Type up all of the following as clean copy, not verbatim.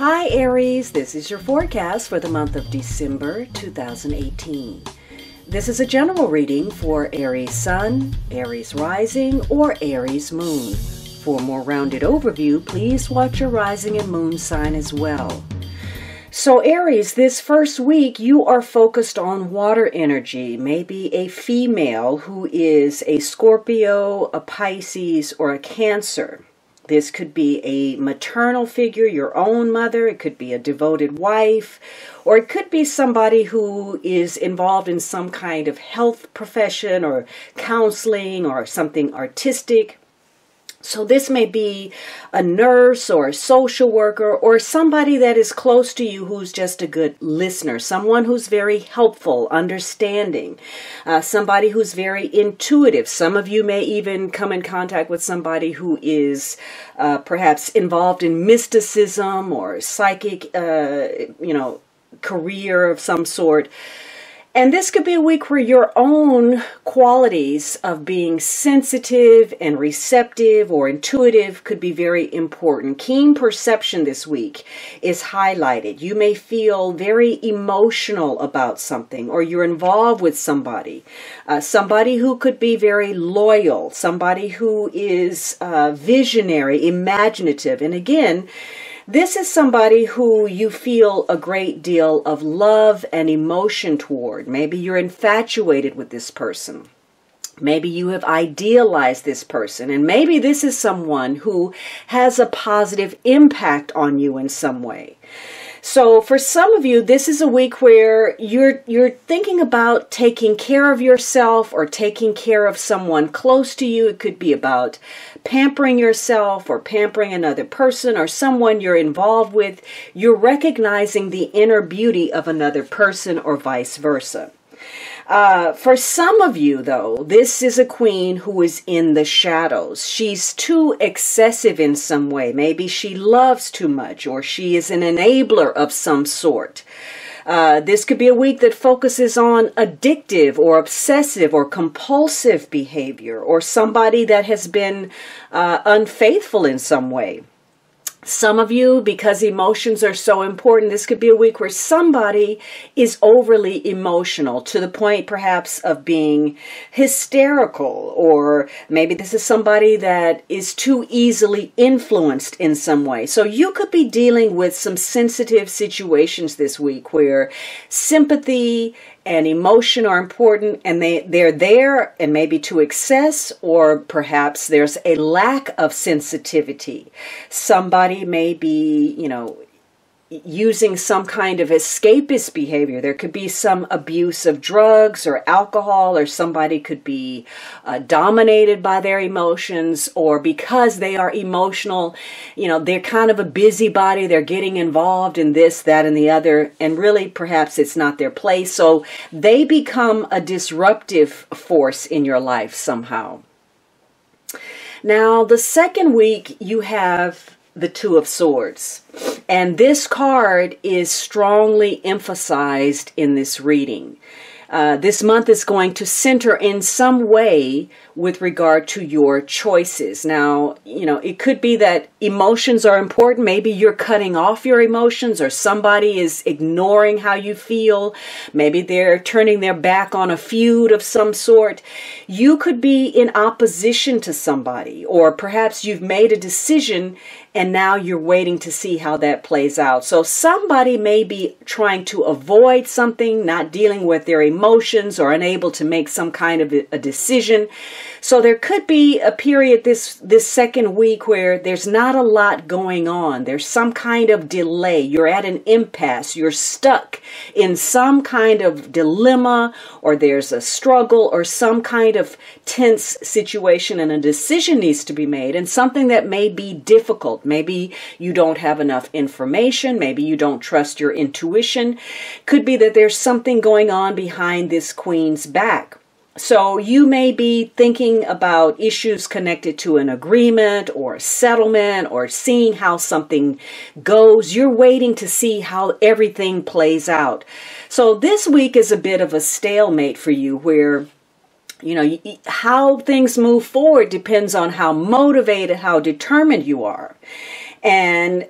Hi Aries, this is your forecast for the month of December 2018. This is a general reading for Aries Sun, Aries Rising, or Aries Moon. For a more rounded overview, please watch your rising and moon sign as well. So Aries, this first week you are focused on water energy, maybe a female who is a Scorpio, a Pisces, or a Cancer. This could be a maternal figure, your own mother. It could be a devoted wife, or it could be somebody who is involved in some kind of health profession or counseling or something artistic. So this may be a nurse or a social worker or somebody that is close to you who's just a good listener, someone who's very helpful, understanding, somebody who's very intuitive. Some of you may even come in contact with somebody who is perhaps involved in mysticism or psychic, career of some sort. And this could be a week where your own qualities of being sensitive and receptive or intuitive could be very important. Keen perception this week is highlighted. You may feel very emotional about something, or you're involved with somebody. Somebody who could be very loyal, somebody who is visionary, imaginative. And again, this is somebody who you feel a great deal of love and emotion toward. Maybe you're infatuated with this person. Maybe you have idealized this person. And maybe this is someone who has a positive impact on you in some way. So for some of you, this is a week where you're thinking about taking care of yourself or taking care of someone close to you. It could be about pampering yourself or pampering another person or someone you're involved with. You're recognizing the inner beauty of another person or vice versa. For some of you, though, this is a queen who is in the shadows. She's too excessive in some way. Maybe she loves too much, or she is an enabler of some sort. This could be a week that focuses on addictive or obsessive or compulsive behavior, or somebody that has been unfaithful in some way. Some of you, because emotions are so important, this could be a week where somebody is overly emotional to the point perhaps of being hysterical, or maybe this is somebody that is too easily influenced in some way. So you could be dealing with some sensitive situations this week where sympathy and emotion are important, and they're there and maybe to excess, or perhaps there's a lack of sensitivity. Somebody may be, using some kind of escapist behavior. There could be some abuse of drugs or alcohol, or somebody could be dominated by their emotions, or because they are emotional, they're kind of a busybody. They're getting involved in this, that, and the other, and really perhaps it's not their place. So they become a disruptive force in your life somehow. Now, the second week you have the Two of Swords. And this card is strongly emphasized in this reading. This month is going to center in some way with regard to your choices. Now, it could be that emotions are important. Maybe you're cutting off your emotions, or somebody is ignoring how you feel. Maybe they're turning their back on a feud of some sort. You could be in opposition to somebody, or perhaps you've made a decision and now you're waiting to see how that plays out. So somebody may be trying to avoid something, not dealing with their emotions, or unable to make some kind of a decision. So there could be a period this second week where there's not a lot going on. There's some kind of delay. You're at an impasse. You're stuck in some kind of dilemma, or there's a struggle or some kind of tense situation, and a decision needs to be made, and something that may be difficult. Maybe you don't have enough information. Maybe you don't trust your intuition. Could be that there's something going on behind this queen's back. So you may be thinking about issues connected to an agreement or a settlement, or seeing how something goes. You're waiting to see how everything plays out. So this week is a bit of a stalemate for you, where how things move forward depends on how motivated, how determined you are. And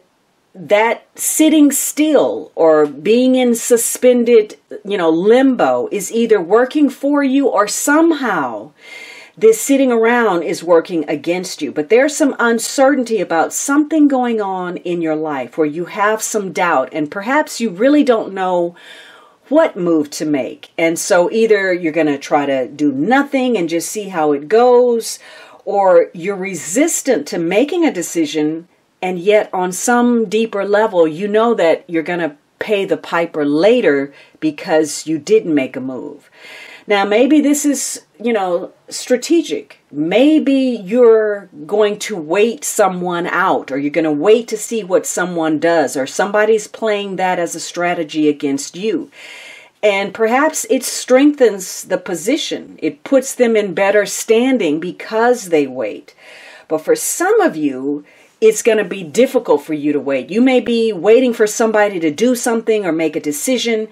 that sitting still or being in suspended, limbo is either working for you, or somehow this sitting around is working against you. But there's some uncertainty about something going on in your life where you have some doubt, and perhaps you really don't know what move to make. And so either you're going to try to do nothing and just see how it goes, or you're resistant to making a decision, and yet on some deeper level, you know that you're going to pay the piper later because you didn't make a move. Now, maybe this is, strategic. Maybe you're going to wait someone out, or you're going to wait to see what someone does, or somebody's playing that as a strategy against you. And perhaps it strengthens the position. It puts them in better standing because they wait. But for some of you, it's going to be difficult for you to wait. You may be waiting for somebody to do something or make a decision,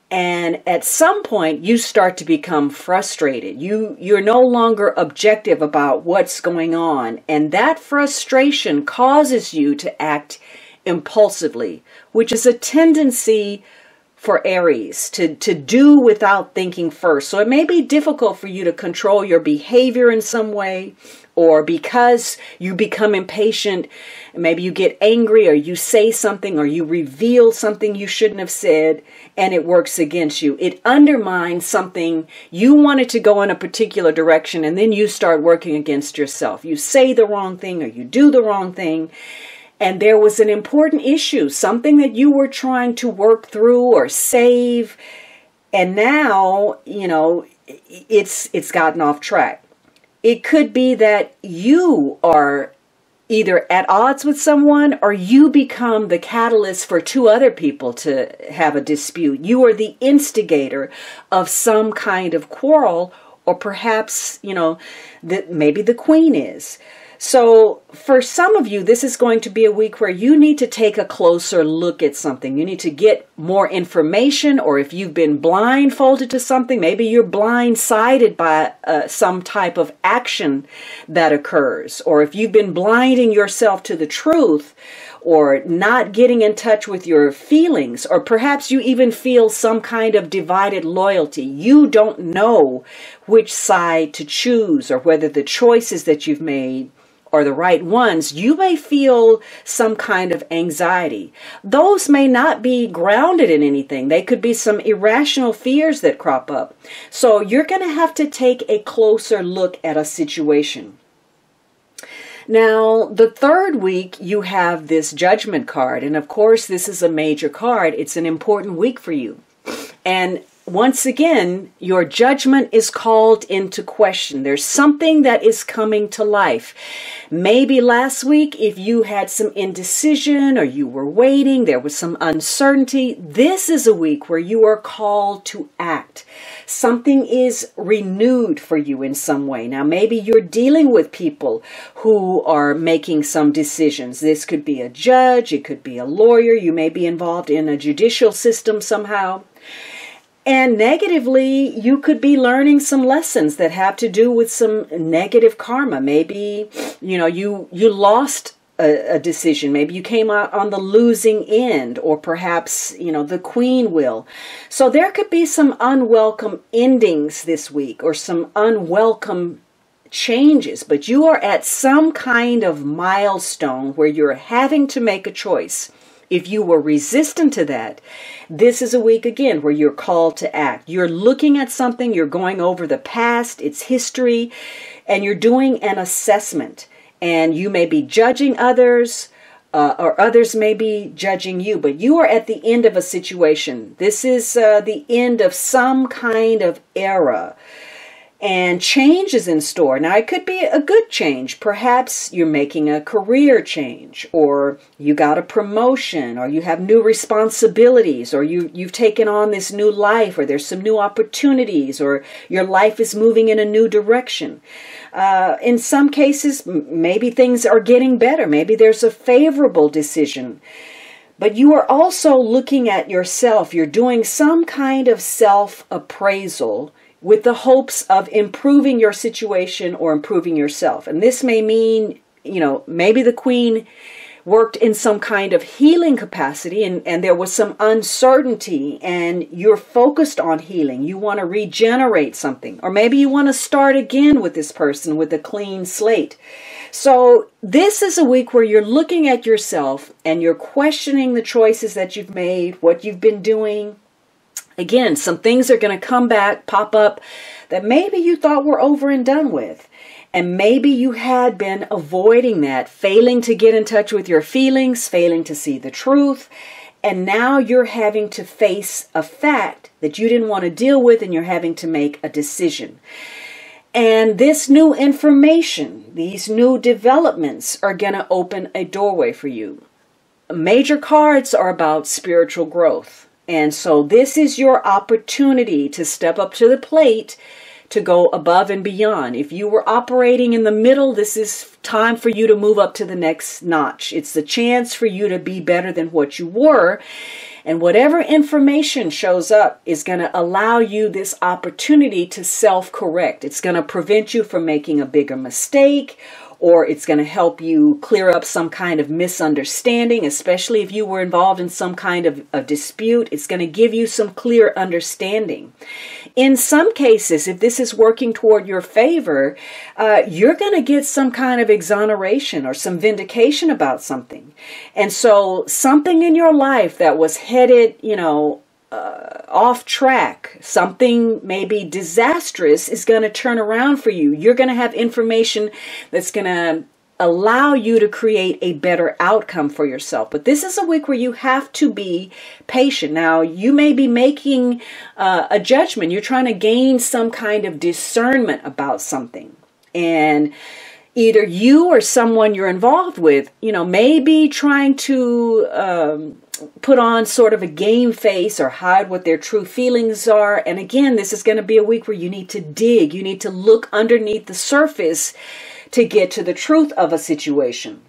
and at some point you start to become frustrated. You're no longer objective about what's going on, and that frustration causes you to act impulsively, which is a tendency for Aries to do without thinking first. So it may be difficult for you to control your behavior in some way, or because you become impatient, maybe you get angry, or you say something, or you reveal something you shouldn't have said, and it works against you. It undermines something you wanted to go in a particular direction, and then you start working against yourself. You say the wrong thing, or you do the wrong thing, and there was an important issue, something that you were trying to work through or save, and now, it's gotten off track. It could be that you are either at odds with someone, or you become the catalyst for two other people to have a dispute. You are the instigator of some kind of quarrel, or perhaps, maybe the queen is. So for some of you, this is going to be a week where you need to take a closer look at something. You need to get more information, or if you've been blindfolded to something, maybe you're blindsided by some type of action that occurs. Or if you've been blinding yourself to the truth, or not getting in touch with your feelings, or perhaps you even feel some kind of divided loyalty. You don't know which side to choose, or whether the choices that you've made are the right ones. You may feel some kind of anxiety. Those may not be grounded in anything. They could be some irrational fears that crop up. So you're going to have to take a closer look at a situation. Now, the third week, you have this Judgment card. And of course, this is a major card. It's an important week for you. And once again, your judgment is called into question. There's something that is coming to life. Maybe last week, if you had some indecision, or you were waiting, there was some uncertainty. This is a week where you are called to act. Something is renewed for you in some way. Now, maybe you're dealing with people who are making some decisions. This could be a judge. It could be a lawyer. You may be involved in a judicial system somehow. And negatively, you could be learning some lessons that have to do with some negative karma. Maybe, you lost a decision. Maybe you came out on the losing end, or perhaps, the queen will. So there could be some unwelcome endings this week, or some unwelcome changes, but you are at some kind of milestone where you're having to make a choice. If you were resistant to that, this is a week again where you're called to act. You're looking at something, you're going over the past, its history, and you're doing an assessment. And you may be judging others, or others may be judging you, but you are at the end of a situation. This is the end of some kind of era. And change is in store. Now, it could be a good change. Perhaps you're making a career change, or you got a promotion, or you have new responsibilities, or you've taken on this new life, or there's some new opportunities, or your life is moving in a new direction. In some cases, maybe things are getting better. Maybe there's a favorable decision. But you are also looking at yourself. You're doing some kind of self-appraisal with the hopes of improving your situation or improving yourself. And this may mean, maybe the queen worked in some kind of healing capacity, and there was some uncertainty, and you're focused on healing. You want to regenerate something, or maybe you want to start again with this person with a clean slate. So this is a week where you're looking at yourself and you're questioning the choices that you've made, what you've been doing. Again, some things are going to come back, pop up that maybe you thought were over and done with. And maybe you had been avoiding that, failing to get in touch with your feelings, failing to see the truth. And now you're having to face a fact that you didn't want to deal with, and you're having to make a decision. And this new information, these new developments are going to open a doorway for you. Major cards are about spiritual growth. And so this is your opportunity to step up to the plate, to go above and beyond. If you were operating in the middle, this is time for you to move up to the next notch. It's the chance for you to be better than what you were. And whatever information shows up is going to allow you this opportunity to self-correct. It's going to prevent you from making a bigger mistake, or it's going to help you clear up some kind of misunderstanding, especially if you were involved in some kind of a dispute. It's going to give you some clear understanding. In some cases, if this is working toward your favor, you're going to get some kind of exoneration or some vindication about something. And so something in your life that was headed, off track, something maybe disastrous, is going to turn around for you. You're going to have information that's going to allow you to create a better outcome for yourself. But this is a week where you have to be patient. Now, you may be making a judgment. You're trying to gain some kind of discernment about something. And either you or someone you're involved with, may be trying to put on sort of a game face or hide what their true feelings are. And again, this is going to be a week where you need to dig. You need to look underneath the surface to get to the truth of a situation.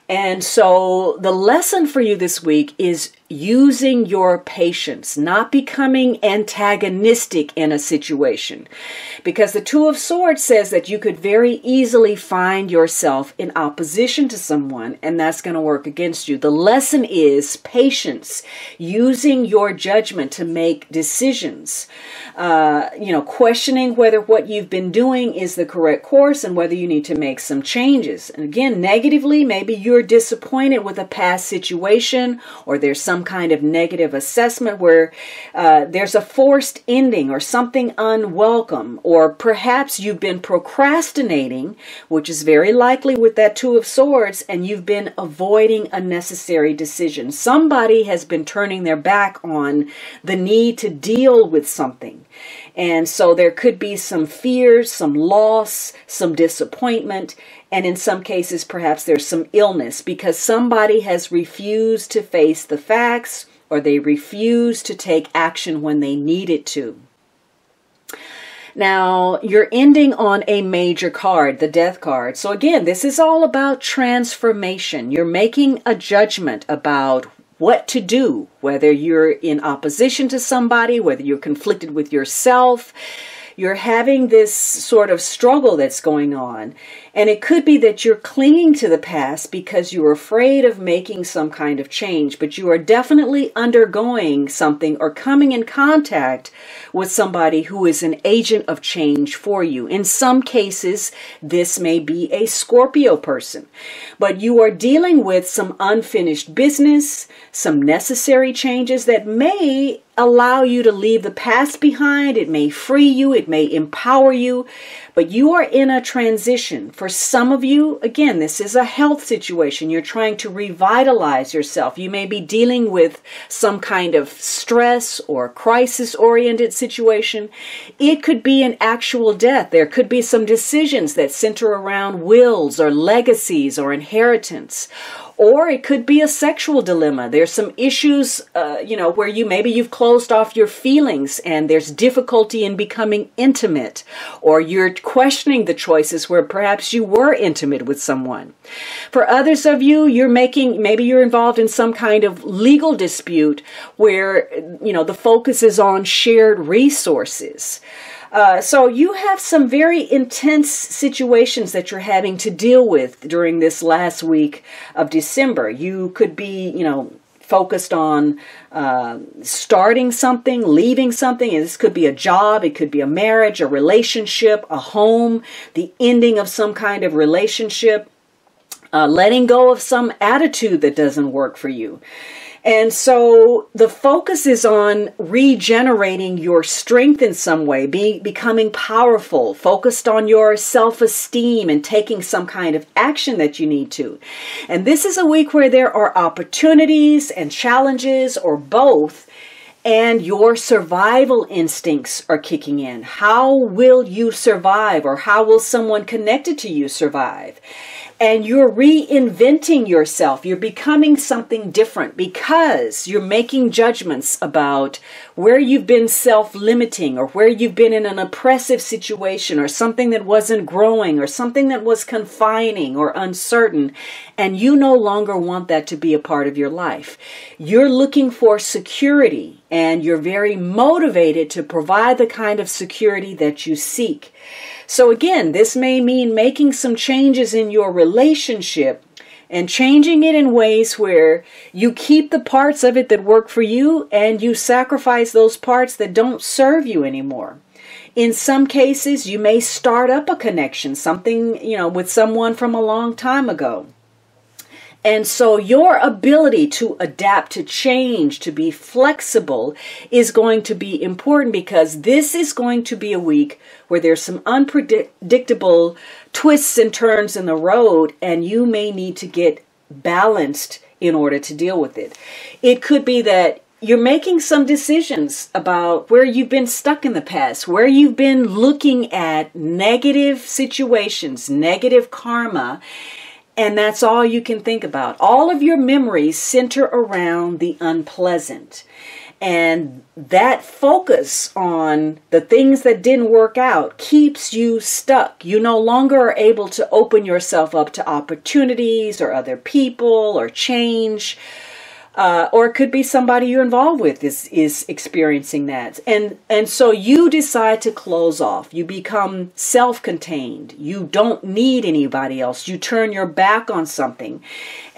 And so the lesson for you this week is using your patience, not becoming antagonistic in a situation. Because the Two of Swords says that you could very easily find yourself in opposition to someone, and that's going to work against you. The lesson is patience, using your judgment to make decisions, questioning whether what you've been doing is the correct course and whether you need to make some changes. And again, negatively, maybe you're disappointed with a past situation, or there's some kind of negative assessment where there's a forced ending or something unwelcome, or perhaps you've been procrastinating, which is very likely with that Two of Swords, and you've been avoiding unnecessary decisions. Somebody has been turning their back on the need to deal with something. And so there could be some fears, some loss, some disappointment, and in some cases, perhaps there's some illness because somebody has refused to face the facts, or they refuse to take action when they needed to. Now, you're ending on a major card, the Death card. So again, this is all about transformation. You're making a judgment about what to do, whether you're in opposition to somebody, whether you're conflicted with yourself. You're having this sort of struggle that's going on. And it could be that you're clinging to the past because you're afraid of making some kind of change, but you are definitely undergoing something or coming in contact with somebody who is an agent of change for you. In some cases, this may be a Scorpio person, but you are dealing with some unfinished business, some necessary changes that may allow you to leave the past behind. It may free you. It may empower you. But you are in a transition. For some of you, again, this is a health situation. You're trying to revitalize yourself. You may be dealing with some kind of stress or crisis-oriented situation. It could be an actual death. There could be some decisions that center around wills or legacies or inheritance. Or it could be a sexual dilemma. There's some issues, where you've closed off your feelings and there's difficulty in becoming intimate. Or you're questioning the choices where perhaps you were intimate with someone. For others of you, maybe you're involved in some kind of legal dispute where, the focus is on shared resources. So you have some very intense situations that you're having to deal with during this last week of December. You could be, focused on starting something, leaving something. And this could be a job, it could be a marriage, a relationship, a home, the ending of some kind of relationship, letting go of some attitude that doesn't work for you. And so the focus is on regenerating your strength in some way, becoming powerful, focused on your self-esteem and taking some kind of action that you need to. And this is a week where there are opportunities and challenges, or both, and your survival instincts are kicking in. How will you survive, or how will someone connected to you survive? And you're reinventing yourself. You're becoming something different because you're making judgments about where you've been self-limiting, or where you've been in an oppressive situation, or something that wasn't growing, or something that was confining or uncertain, and you no longer want that to be a part of your life. You're looking for security, and you're very motivated to provide the kind of security that you seek. So again, this may mean making some changes in your relationship and changing it in ways where you keep the parts of it that work for you and you sacrifice those parts that don't serve you anymore. In some cases, you may start up a connection, something, with someone from a long time ago. And so your ability to adapt, to change, to be flexible is going to be important, because this is going to be a week where there's some unpredictable twists and turns in the road, and you may need to get balanced in order to deal with it. It could be that you're making some decisions about where you've been stuck in the past, where you've been looking at negative situations, negative karma, and that's all you can think about. All of your memories center around the unpleasant. And that focus on the things that didn't work out keeps you stuck. You no longer are able to open yourself up to opportunities or other people or change. Or it could be somebody you're involved with is experiencing that. And so you decide to close off. You become self-contained. You don't need anybody else. You turn your back on something.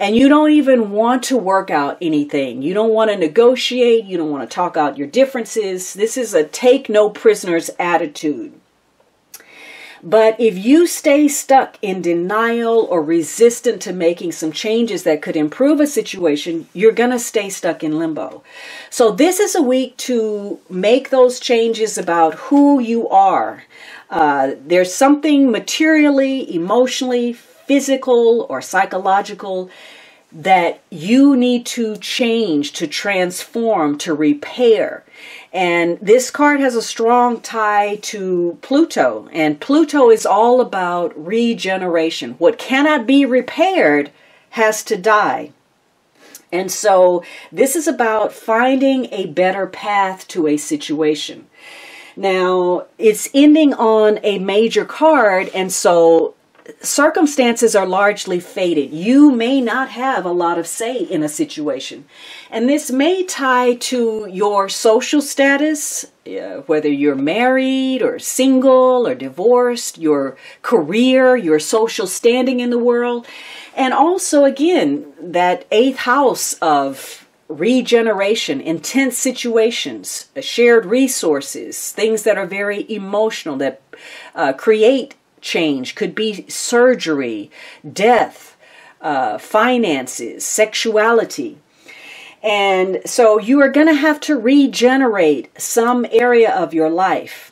And you don't even want to work out anything. You don't want to negotiate. You don't want to talk out your differences. This is a take no prisoners attitude. But if you stay stuck in denial or resistant to making some changes that could improve a situation, you're going to stay stuck in limbo. So this is a week to make those changes about who you are. There's something materially, emotionally, physical, or psychological that you need to change, to transform, to repair. And this card has a strong tie to Pluto. And Pluto is all about regeneration. What cannot be repaired has to die. And so this is about finding a better path to a situation. Now, it's ending on a major card, and so circumstances are largely fated. You may not have a lot of say in a situation. And this may tie to your social status, whether you're married or single or divorced, your career, your social standing in the world. And also, again, that 8th house of regeneration, intense situations, shared resources, things that are very emotional, that create change. Could be surgery, death, finances, sexuality. And so you are going to have to regenerate some area of your life.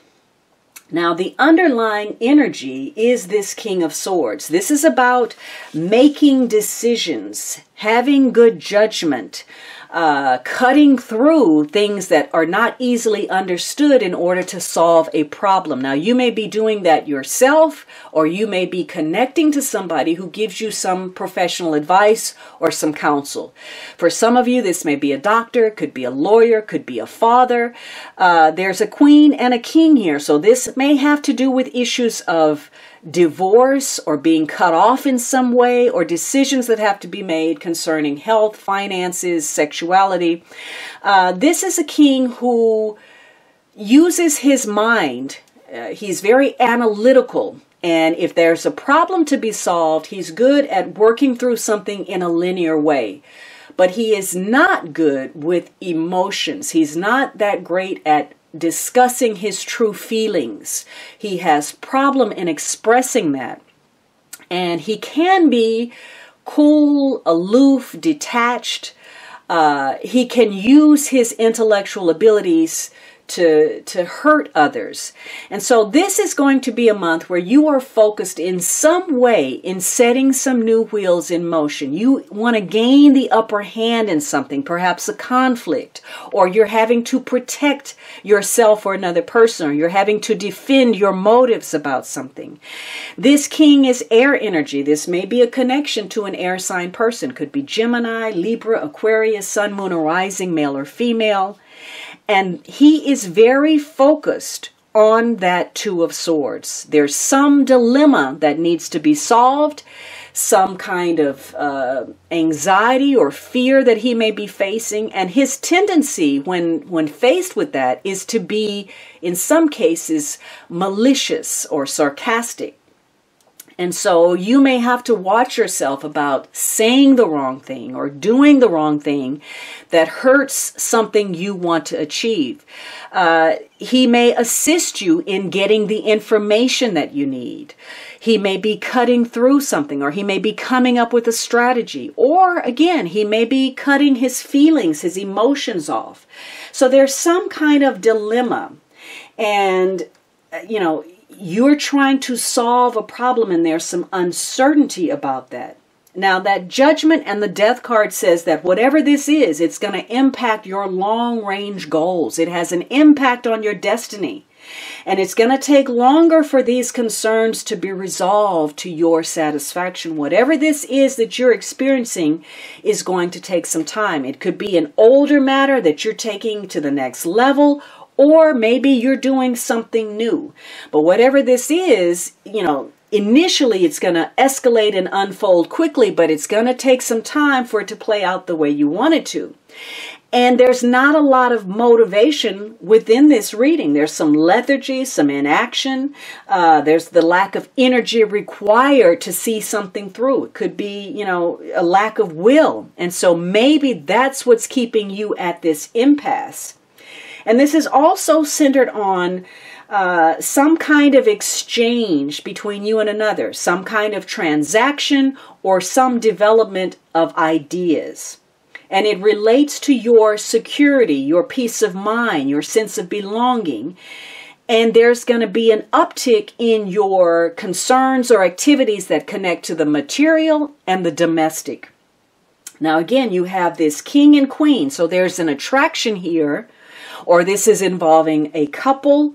Now, the underlying energy is this King of Swords. This is about making decisions, having good judgment, cutting through things that are not easily understood in order to solve a problem. Now, you may be doing that yourself, or you may be connecting to somebody who gives you some professional advice or some counsel. For some of you, this may be a doctor, could be a lawyer, could be a father. There's a queen and a king here, so this may have to do with issues of divorce or being cut off in some way, or decisions that have to be made concerning health, finances, sexuality. This is a king who uses his mind He's very analytical. And if there's a problem to be solved, he's good at working through something in a linear way. But he is not good with emotions. He's not that great at discussing his true feelings. He has problem in expressing that. And he can be cool, aloof, detached. He can use his intellectual abilities to hurt others. And so this is going to be a month where you are focused in some way in setting some new wheels in motion. You want to gain the upper hand in something, perhaps a conflict, or you're having to protect yourself or another person, or you're having to defend your motives about something. This king is air energy. This may be a connection to an air sign person. Could be Gemini, Libra, Aquarius, Sun, Moon, or Rising, male or female. And he is very focused on that Two of Swords. There's some dilemma that needs to be solved, some kind of anxiety or fear that he may be facing. And his tendency when faced with that is to be, in some cases, malicious or sarcastic. And so you may have to watch yourself about saying the wrong thing or doing the wrong thing that hurts something you want to achieve. He may assist you in getting the information that you need. He may be cutting through something, or he may be coming up with a strategy. Or again, he may be cutting his feelings, his emotions off. So there's some kind of dilemma. And, you're trying to solve a problem, and there's some uncertainty about that. Now, that Judgment and the Death card says that whatever this is, it's going to impact your long-range goals. It has an impact on your destiny. And it's going to take longer for these concerns to be resolved to your satisfaction. Whatever this is that you're experiencing is going to take some time. It could be an older matter that you're taking to the next level, or maybe you're doing something new. But whatever this is, initially it's going to escalate and unfold quickly, but it's going to take some time for it to play out the way you want it to. And there's not a lot of motivation within this reading. There's some lethargy, some inaction. There's the lack of energy required to see something through. It could be, a lack of will. And so maybe that's what's keeping you at this impasse. And this is also centered on some kind of exchange between you and another, some kind of transaction or some development of ideas. And it relates to your security, your peace of mind, your sense of belonging. And there's going to be an uptick in your concerns or activities that connect to the material and the domestic. Now, again, you have this king and queen. So there's an attraction here, or this is involving a couple,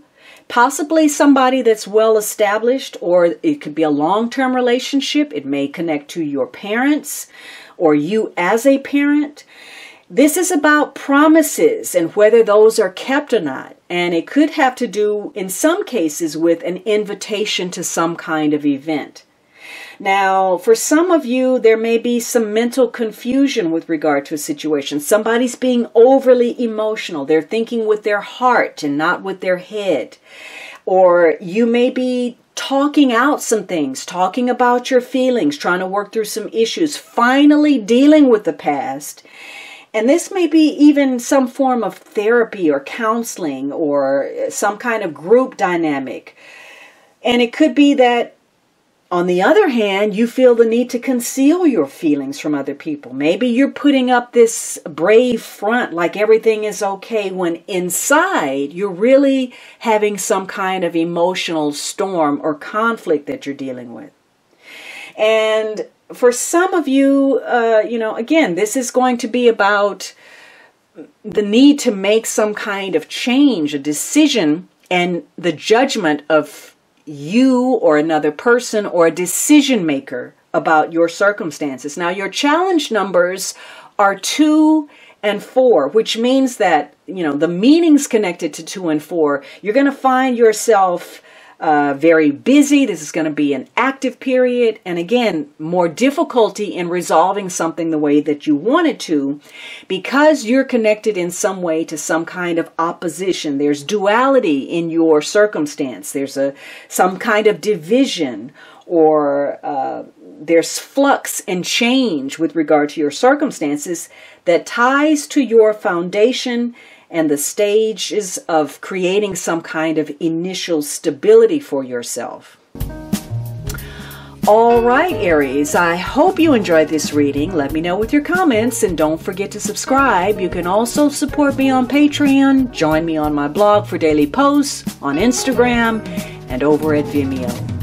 possibly somebody that's well established, or it could be a long-term relationship. It may connect to your parents or you as a parent. This is about promises and whether those are kept or not. And it could have to do, in some cases, with an invitation to some kind of event. Now, for some of you, there may be some mental confusion with regard to a situation. Somebody's being overly emotional. They're thinking with their heart and not with their head. Or you may be talking out some things, talking about your feelings, trying to work through some issues, finally dealing with the past. And this may be even some form of therapy or counseling or some kind of group dynamic. And it could be that, on the other hand, you feel the need to conceal your feelings from other people. Maybe you're putting up this brave front like everything is okay, when inside you're really having some kind of emotional storm or conflict that you're dealing with. And for some of you, again, this is going to be about the need to make some kind of change, a decision, and the judgment of you or another person or a decision maker about your circumstances. Now, your challenge numbers are 2 and 4, which means that, the meanings connected to 2 and 4, you're going to find yourself very busy. This is going to be an active period. And again, more difficulty in resolving something the way that you wanted to, because you're connected in some way to some kind of opposition. There's duality in your circumstance. There's some kind of division, or there's flux and change with regard to your circumstances that ties to your foundation and the stages of creating some kind of initial stability for yourself. All right, Aries, I hope you enjoyed this reading. Let me know with your comments, and don't forget to subscribe. You can also support me on Patreon, join me on my blog for daily posts, on Instagram, and over at Vimeo.